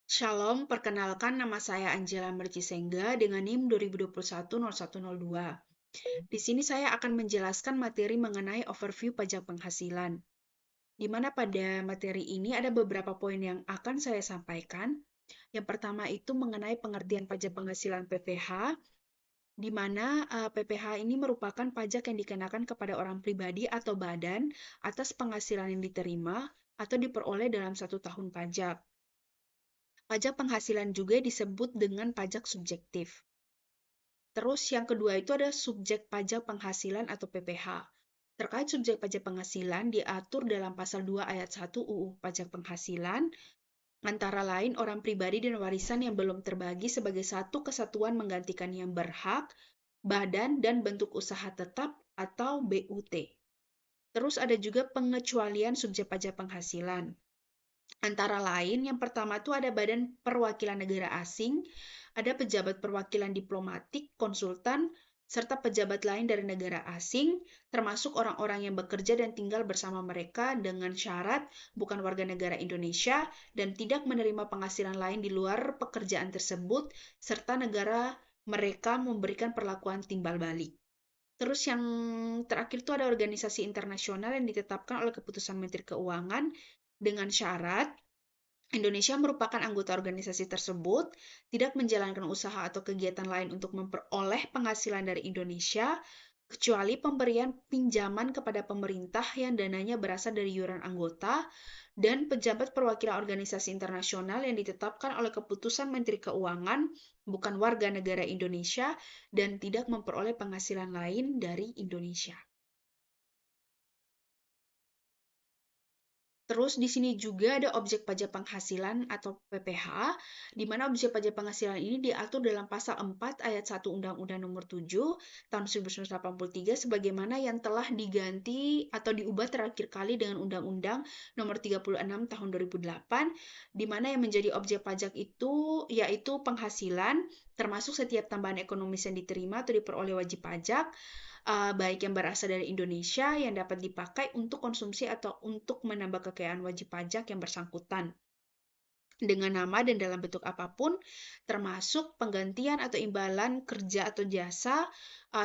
Shalom, perkenalkan nama saya Angela Mercisengga dengan NIM 2021-0102. Di sini saya akan menjelaskan materi mengenai overview pajak penghasilan, di mana pada materi ini ada beberapa poin yang akan saya sampaikan. Yang pertama itu mengenai pengertian pajak penghasilan PPH, di mana PPH ini merupakan pajak yang dikenakan kepada orang pribadi atau badan atas penghasilan yang diterima atau diperoleh dalam 1 tahun pajak. Pajak penghasilan juga disebut dengan pajak subjektif. Terus yang kedua itu ada subjek pajak penghasilan atau PPH. Terkait subjek pajak penghasilan diatur dalam pasal 2 ayat 1 UU Pajak Penghasilan, antara lain orang pribadi dan warisan yang belum terbagi sebagai satu kesatuan menggantikan yang berhak, badan dan bentuk usaha tetap atau BUT. Terus ada juga pengecualian subjek pajak penghasilan. Antara lain, yang pertama itu ada Badan Perwakilan Negara Asing, ada pejabat perwakilan diplomatik, konsultan, serta pejabat lain dari negara asing, termasuk orang-orang yang bekerja dan tinggal bersama mereka dengan syarat bukan warga negara Indonesia dan tidak menerima penghasilan lain di luar pekerjaan tersebut, serta negara mereka memberikan perlakuan timbal balik. Terus yang terakhir itu ada organisasi internasional yang ditetapkan oleh keputusan Menteri Keuangan dengan syarat Indonesia merupakan anggota organisasi tersebut, tidak menjalankan usaha atau kegiatan lain untuk memperoleh penghasilan dari Indonesia, kecuali pemberian pinjaman kepada pemerintah yang dananya berasal dari iuran anggota, dan pejabat perwakilan organisasi internasional yang ditetapkan oleh keputusan Menteri Keuangan, bukan warga negara Indonesia, dan tidak memperoleh penghasilan lain dari Indonesia. Terus di sini juga ada objek pajak penghasilan atau PPH, di mana objek pajak penghasilan ini diatur dalam pasal 4 ayat 1 Undang-Undang Nomor 7 tahun 1983 sebagaimana yang telah diganti atau diubah terakhir kali dengan Undang-Undang Nomor 36 tahun 2008, di mana yang menjadi objek pajak itu yaitu penghasilan termasuk setiap tambahan ekonomis yang diterima atau diperoleh wajib pajak, baik yang berasal dari Indonesia yang dapat dipakai untuk konsumsi atau untuk menambah kekayaan wajib pajak yang bersangkutan dengan nama dan dalam bentuk apapun, termasuk penggantian atau imbalan kerja atau jasa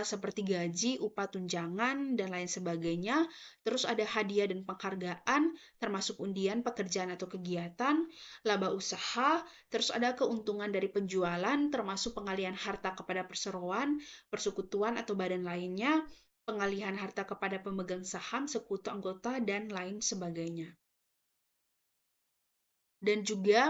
seperti gaji, upah tunjangan, dan lain sebagainya. Terus ada hadiah dan penghargaan, termasuk undian, pekerjaan atau kegiatan, laba usaha, terus ada keuntungan dari penjualan, termasuk pengalihan harta kepada perseroan, persekutuan atau badan lainnya, pengalihan harta kepada pemegang saham, sekutu anggota, dan lain sebagainya. Dan juga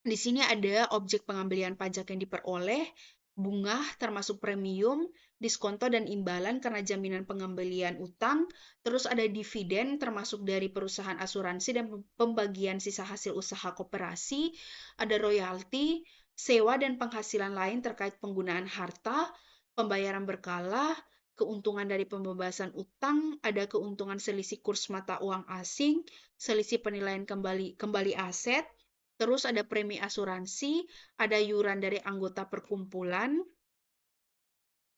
di sini ada objek pengambilan pajak yang diperoleh, bunga termasuk premium, diskonto dan imbalan karena jaminan pengembalian utang, terus ada dividen termasuk dari perusahaan asuransi dan pembagian sisa hasil usaha koperasi, ada royalti, sewa dan penghasilan lain terkait penggunaan harta, pembayaran berkala, keuntungan dari pembebasan utang, ada keuntungan selisih kurs mata uang asing, selisih penilaian kembali aset, terus ada premi asuransi, ada iuran dari anggota perkumpulan,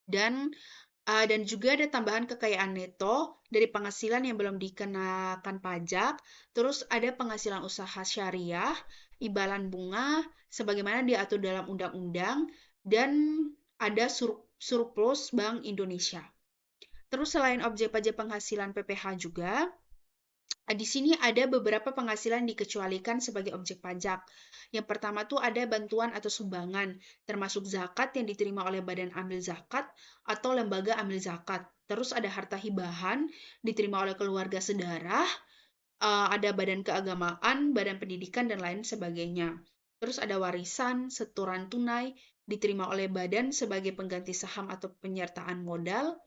dan juga ada tambahan kekayaan neto dari penghasilan yang belum dikenakan pajak, terus ada penghasilan usaha syariah, imbalan bunga, sebagaimana diatur dalam undang-undang, dan ada surplus Bank Indonesia. Terus selain objek pajak penghasilan PPH juga, di sini ada beberapa penghasilan dikecualikan sebagai objek pajak. Yang pertama tuh ada bantuan atau sumbangan, termasuk zakat yang diterima oleh badan amil zakat atau lembaga amil zakat. Terus ada harta hibahan diterima oleh keluarga sedarah, ada badan keagamaan, badan pendidikan, dan lain sebagainya. Terus ada warisan, setoran tunai, diterima oleh badan sebagai pengganti saham atau penyertaan modal.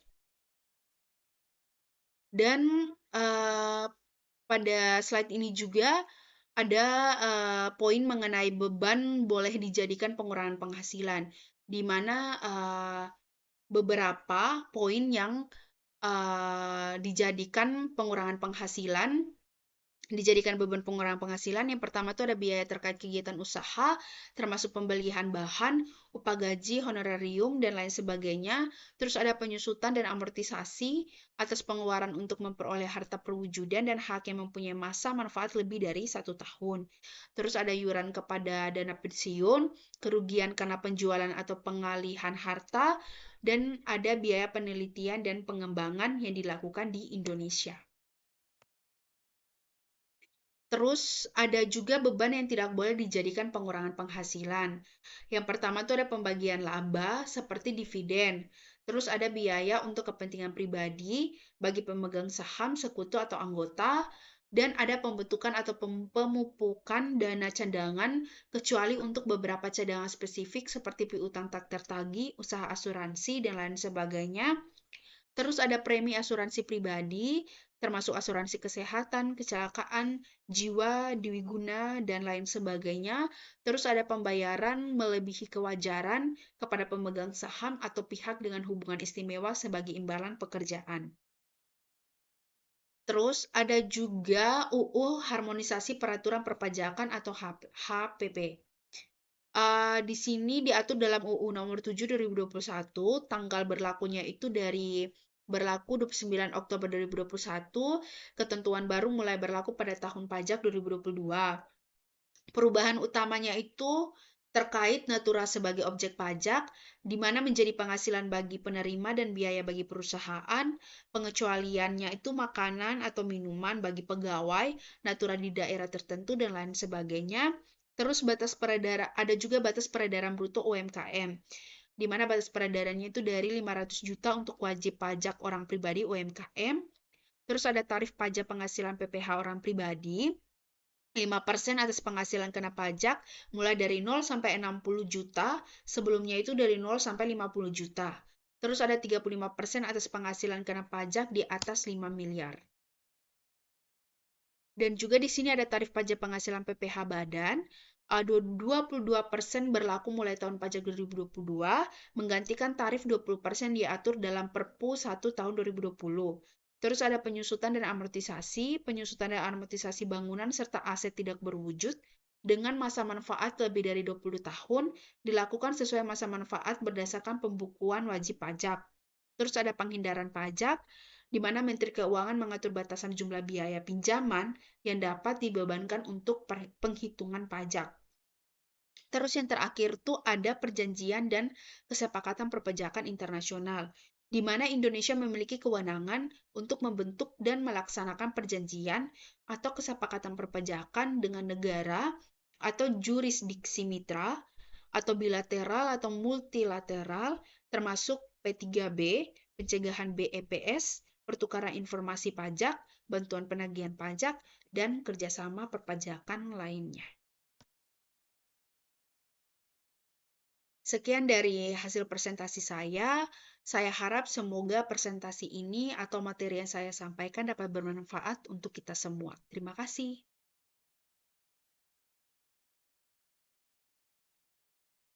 Dan pada slide ini juga ada poin mengenai beban boleh dijadikan pengurangan penghasilan, di mana beberapa poin yang dijadikan pengurangan penghasilan dijadikan beban pengurangan penghasilan. Yang pertama itu ada biaya terkait kegiatan usaha, termasuk pembelian bahan, upah gaji, honorarium, dan lain sebagainya. Terus ada penyusutan dan amortisasi atas pengeluaran untuk memperoleh harta perwujudan dan hak yang mempunyai masa manfaat lebih dari 1 tahun. Terus ada iuran kepada dana pensiun, kerugian karena penjualan atau pengalihan harta, dan ada biaya penelitian dan pengembangan yang dilakukan di Indonesia. Terus ada juga beban yang tidak boleh dijadikan pengurangan penghasilan. Yang pertama itu ada pembagian laba seperti dividen. Terus ada biaya untuk kepentingan pribadi bagi pemegang saham, sekutu atau anggota. Dan ada pembentukan atau pemupukan dana cadangan kecuali untuk beberapa cadangan spesifik seperti piutang tak tertagih, usaha asuransi, dan lain sebagainya. Terus ada premi asuransi pribadi, termasuk asuransi kesehatan, kecelakaan, jiwa, dwiguna, dan lain sebagainya. Terus ada pembayaran melebihi kewajaran kepada pemegang saham atau pihak dengan hubungan istimewa sebagai imbalan pekerjaan. Terus ada juga UU Harmonisasi Peraturan Perpajakan atau HPP. Di sini diatur dalam UU Nomor 7 2021, tanggal berlakunya itu dari berlaku 29 Oktober 2021, ketentuan baru mulai berlaku pada tahun pajak 2022. Perubahan utamanya itu terkait natura sebagai objek pajak, di mana menjadi penghasilan bagi penerima dan biaya bagi perusahaan, pengecualiannya itu makanan atau minuman bagi pegawai, natura di daerah tertentu, dan lain sebagainya. Terus ada juga batas peredaran bruto UMKM, di mana batas peredarannya itu dari 500 juta untuk wajib pajak orang pribadi UMKM. Terus ada tarif pajak penghasilan PPh orang pribadi, 5% atas penghasilan kena pajak mulai dari 0 sampai 60 juta, sebelumnya itu dari 0 sampai 50 juta. Terus ada 35% atas penghasilan kena pajak di atas 5 miliar. Dan juga di sini ada tarif pajak penghasilan PPh badan, 22% berlaku mulai tahun pajak 2022, menggantikan tarif 20% diatur dalam Perpu 1 tahun 2020. Terus ada penyusutan dan amortisasi bangunan serta aset tidak berwujud dengan masa manfaat lebih dari 20 tahun dilakukan sesuai masa manfaat berdasarkan pembukuan wajib pajak. Terus ada penghindaran pajak, di mana Menteri Keuangan mengatur batasan jumlah biaya pinjaman yang dapat dibebankan untuk penghitungan pajak. Terus yang terakhir tuh ada perjanjian dan kesepakatan perpajakan internasional, di mana Indonesia memiliki kewenangan untuk membentuk dan melaksanakan perjanjian atau kesepakatan perpajakan dengan negara atau jurisdiksi mitra, atau bilateral atau multilateral, termasuk P3B, pencegahan BEPS, pertukaran informasi pajak, bantuan penagihan pajak, dan kerjasama perpajakan lainnya. Sekian dari hasil presentasi saya. Saya harap semoga presentasi ini atau materi yang saya sampaikan dapat bermanfaat untuk kita semua. Terima kasih.